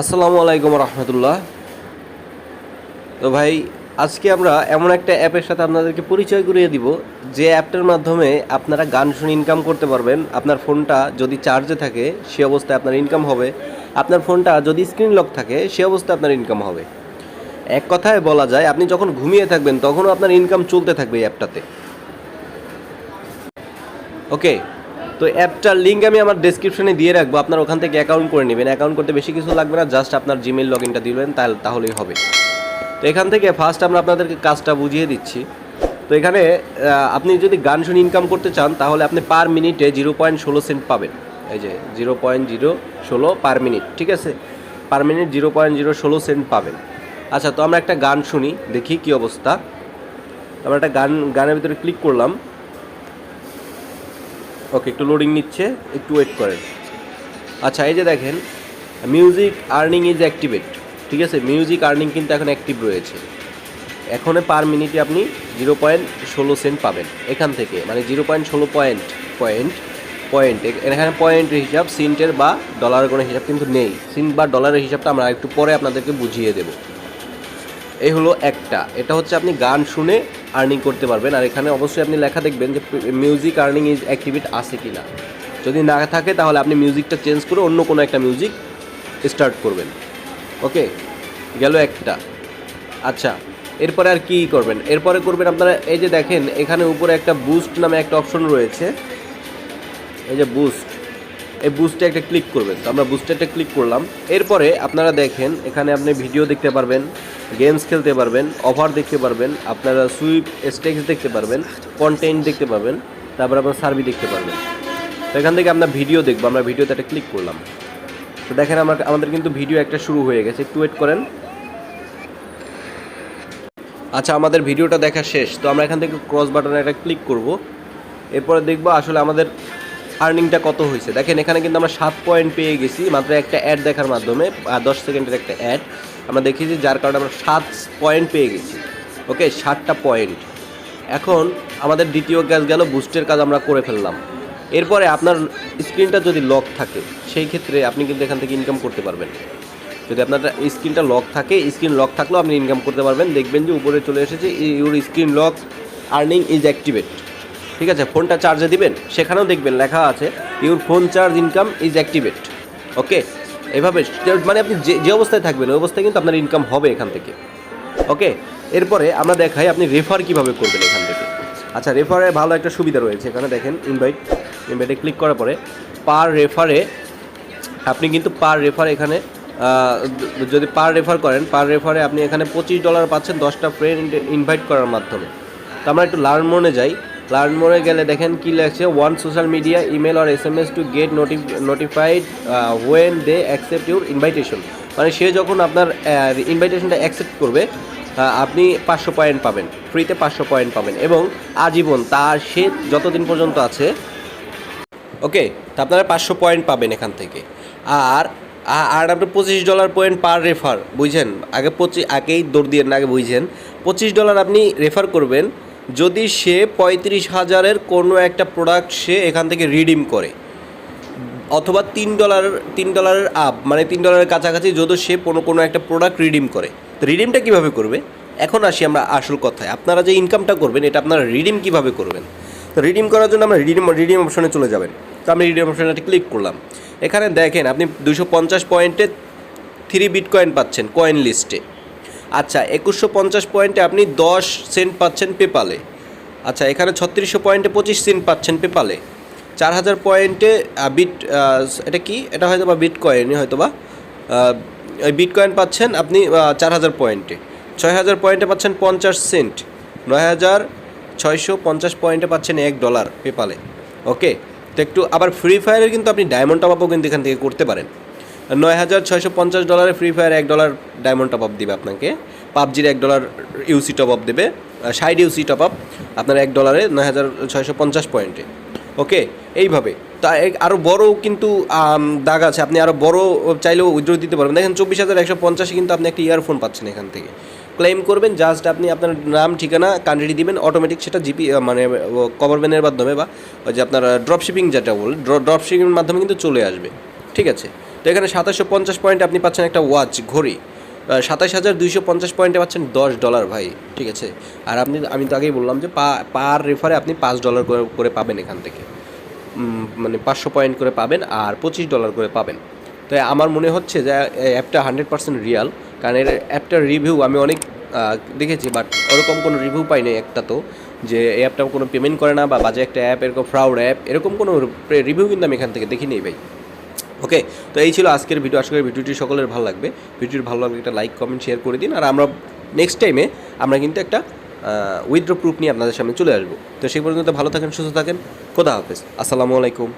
আসসালামু আলাইকুম রহমতুল্লাহ। তো ভাই, আজকে আমরা এমন একটা অ্যাপের সাথে আপনাদেরকে পরিচয় করিয়ে দিব যে অ্যাপটার মাধ্যমে আপনারা গান শুনে ইনকাম করতে পারবেন। আপনার ফোনটা যদি চার্জে থাকে সে অবস্থায় আপনার ইনকাম হবে, আপনার ফোনটা যদি স্ক্রিন লক থাকে সে অবস্থায় আপনার ইনকাম হবে। এক কথায় বলা যায় আপনি যখন ঘুমিয়ে থাকবেন তখনও আপনার ইনকাম চলতে থাকবে এই অ্যাপটাতে। ওকে, তো অ্যাপটার লিঙ্ক আমি আমার ডেসক্রিপশনে দিয়ে রাখবো, আপনার ওখান থেকে অ্যাকাউন্ট করে নেবেন। অ্যাকাউন্ট করতে বেশি কিছু লাগবে না, জাস্ট আপনার জিমেইল লগ ইনটা দিবেন, তাহলেই হবে। তো এখান থেকে ফার্স্ট আমরা আপনাদেরকে কাজটা বুঝিয়ে দিচ্ছি। তো এখানে আপনি যদি গান শুনে ইনকাম করতে চান তাহলে আপনি পার মিনিটে 0.16 পাবেন। এই যে 0.016 পার মিনিট, ঠিক আছে, পার মিনিট 0.016 পাবেন। আচ্ছা, তো আমরা একটা গান শুনি, দেখি কি অবস্থা। আমরা একটা গানের ভিতরে ক্লিক করলাম। ওকে, একটু লোডিং নিচ্ছে, একটু ওয়েট করেন। আচ্ছা, এই যে দেখেন মিউজিক আর্নিং ইজ অ্যাক্টিভেট, ঠিক আছে, মিউজিক আর্নিং কিন্তু এখন অ্যাক্টিভ রয়েছে। এখন পার মিনিটে আপনি 0.16 পাবেন এখান থেকে, মানে 0.16 পয়েন্ট। এখানে পয়েন্টের হিসাব, সিন্টের বা ডলারের কোনো হিসাব কিন্তু নেই। সিন্ট বা ডলারের হিসাবটা আমরা একটু পরে আপনাদেরকে বুঝিয়ে দেব। এই হলো একটা, এটা হচ্ছে আপনি গান শুনে আর্নিং করতে পারবেন। আর এখানে অবশ্যই আপনি লেখা দেখবেন যে মিউজিক আর্নিং ইজ অ্যাক্টিভেট আছে কি না। যদি না থাকে তাহলে আপনি মিউজিকটা চেঞ্জ করে অন্য কোনো একটা মিউজিক স্টার্ট করবেন। ওকে, গেল একটা। আচ্ছা, এরপরে আর কি করবেন? এরপরে করবেন আপনারা, এই যে দেখেন এখানে উপরে একটা বুস্ট নামে একটা অপশন রয়েছে, এই যে বুস্ট, এই বুস্টে একটা ক্লিক করবেন। তো আমরা বুস্টে একটা ক্লিক করলাম। এরপরে আপনারা দেখেন এখানে আপনি ভিডিও দেখতে পারবেন, গেমস খেলতে পারবেন, অফার দেখতে পারবেন, আপনারা সুইপ স্টেক্স দেখতে পারবেন, কন্টেন্ট দেখতে পারবেন, তারপর আপনার সার্ভি দেখতে পারবেন। তো এখান থেকে আমরা ভিডিও দেখবো, আমরা ভিডিওতে একটা ক্লিক করলাম। তো দেখেন আমাদের কিন্তু ভিডিও একটা শুরু হয়ে গেছে, একটু ওয়েট করেন। আচ্ছা, আমাদের ভিডিওটা দেখা শেষ। তো আমরা এখান থেকে ক্রস বাটনে একটা ক্লিক করব। এরপরে দেখবো আসলে আমাদের আর্নিংটা কত হয়েছে। দেখেন এখানে কিন্তু আমরা 7 পয়েন্ট পেয়ে গেছি মাত্র একটা অ্যাড দেখার মাধ্যমে, 10 সেকেন্ডের একটা অ্যাড আমরা দেখিয়েছি, যার কারণে আমরা 7 পয়েন্ট পেয়ে গেছি। ওকে, 7টা পয়েন্ট। এখন আমাদের দ্বিতীয় কাজ গেল, বুস্টের কাজ আমরা করে ফেললাম। এরপরে আপনার স্ক্রিনটা যদি লক থাকে সেই ক্ষেত্রে আপনি কিন্তু এখান থেকে ইনকাম করতে পারবেন। যদি আপনার স্ক্রিনটা লক থাকে, স্ক্রিন লক থাকলেও আপনি ইনকাম করতে পারবেন। দেখবেন যে উপরে চলে এসেছে your screen lock earning is activate, ঠিক আছে। ফোনটা চার্জে দিবেন, সেখানেও দেখবেন লেখা আছে your phone charge income is activate. Okay, এভাবে মানে আপনি যে অবস্থায় থাকবেন ওই অবস্থায় কিন্তু আপনার ইনকাম হবে এখান থেকে। ওকে, এরপরে আমরা দেখাই আপনি রেফার কীভাবে করবেন এখান থেকে। আচ্ছা, রেফারে ভালো একটা সুবিধা রয়েছে, এখানে দেখেন ইনভাইটে ক্লিক করার পরে পার রেফারে আপনি কিন্তু পার রেফার এখানে যদি পার রেফার করেন, পার রেফারে আপনি এখানে $25 পাচ্ছেন 10টা ফ্রেন্ড ইনভাইট করার মাধ্যমে। তো আমরা একটু লার্ন মোডে যাই। লার্ন মোডে গেলে দেখেন কী লেখছে, one social media email or SMS to get notified when they accept your invitation. মানে সে যখন আপনার ইনভাইটেশনটা অ্যাকসেপ্ট করবে আপনি 500 পয়েন্ট পাবেন, ফ্রিতে 500 পয়েন্ট পাবেন, এবং আজীবন তার সে যতদিন পর্যন্ত আছে। ওকে, তা আপনারা 500 পয়েন্ট পাবেন এখান থেকে। আর আপনার $25 পয়েন্ট পার রেফার, বুঝছেন? আগেই দৌড় দিয়ে না, আগে বুঝছেন। $25 আপনি রেফার করবেন যদি সে 35,000-এর কোনো একটা প্রোডাক্ট সে এখান থেকে রিডিম করে, অথবা $3 আপ, মানে $3 কাছাকাছি যদি সে কোনো একটা প্রোডাক্ট রিডিম করে। তো রিডিমটা কীভাবে করবে, এখন আসি আমরা আসল কথায়। আপনারা যে ইনকামটা করবেন এটা আপনারা রিডিম কীভাবে করবেন। তো রিডিম করার জন্য আমরা রিডিম অপশনে চলে যাবেন। তো আমি রিডিম অপশনে ক্লিক করলাম। এখানে দেখেন আপনি 250 পয়েন্টে 3 বিটকয়েন পাচ্ছেন কয়েন লিস্টে। আচ্ছা, 2150 পয়েন্টে আপনি 10 সেন্ট পাচ্ছেন পেপালে। আচ্ছা, এখানে 3600 পয়েন্টে 25 সেন্ট পাচ্ছেন পেপালে। 4000 পয়েন্টে এটা কি, এটা হয়তো বা বিটকয়েনই, হয়তো বা ওই বিটকয়েন পাচ্ছেন আপনি 4000 পয়েন্টে। 6000 পয়েন্টে পাচ্ছেন 50 সেন্ট। 9650 পয়েন্টে পাচ্ছেন $1 পেপালে। ওকে, তো একটু আবার ফ্রি ফায়ারের কিন্তু আপনি ডায়মন্ড টপ আপও কিন্তু এখান থেকে করতে পারেন। $9650 free fire $1 diamond top up দেবে আপনাকে। পাবজির $1 ইউসি টপ আপ দেবে, 60 ইউসি টপ আপ আপনার $1 9650 পয়েন্টে। ওকে, এইভাবে। তা আরও বড় কিন্তু দাগ আছে, আপনি আরও বড় চাইলেও উইথড্র দিতে পারবেন। দেখেন 24,150 কিন্তু আপনি একটা ইয়ারফোন পাচ্ছেন এখান থেকে। ক্লেম করবেন, জাস্ট আপনি আপনার নাম, ঠিকানা, কান্ট্রি দিবেন, অটোমেটিক সেটা জিপি মানে কভার ব্যানের মাধ্যমে বা ওই যে আপনার ড্রপ শিপিং যেটা বলে, ড্রপ শিপিংয়ের মাধ্যমে কিন্তু চলে আসবে। ঠিক আছে, তো তো এখানে 2750 পয়েন্টে আপনি পাচ্ছেন একটা ওয়াচ ঘড়ি, 27,250 পয়েন্টে পাচ্ছেন $10 ভাই, ঠিক আছে। আর আমি তো আগেই বললাম যে পার রেফারে আপনি $5 করে পাবেন এখান থেকে, মানে 500 পয়েন্ট করে পাবেন আর $25 করে পাবেন। তো আমার মনে হচ্ছে যে অ্যাপটা 100% রিয়াল, কারণ এর অ্যাপটার রিভিউ আমি অনেক দেখেছি, বাট ওরকম কোনো রিভিউ পাই নাই একটা তো, যে এই অ্যাপটা কোনো পেমেন্ট করে না বা বাজে একটা অ্যাপ, এরকম ফ্রড অ্যাপ, এরকম কোনো রিভিউ কিন্তু আমি এখান থেকে দেখি নেই ভাই। ওকে, তো এই ছিল আজকের ভিডিও। আশা করি ভিডিওটি সকলের ভালো লাগবে। ভিডিওটি ভালো লাগলে একটা লাইক কমেন্ট শেয়ার করে দিন। আর আমরা নেক্সট টাইমে আমরা কিন্তু একটা উইথড্র প্রুফ নিয়ে আপনাদের সামনে চলে আসবো। তো সেই পর্যন্ত ভালো থাকেন, সুস্থ থাকেন, খোদা হাফেজ, আসসালামু আলাইকুম।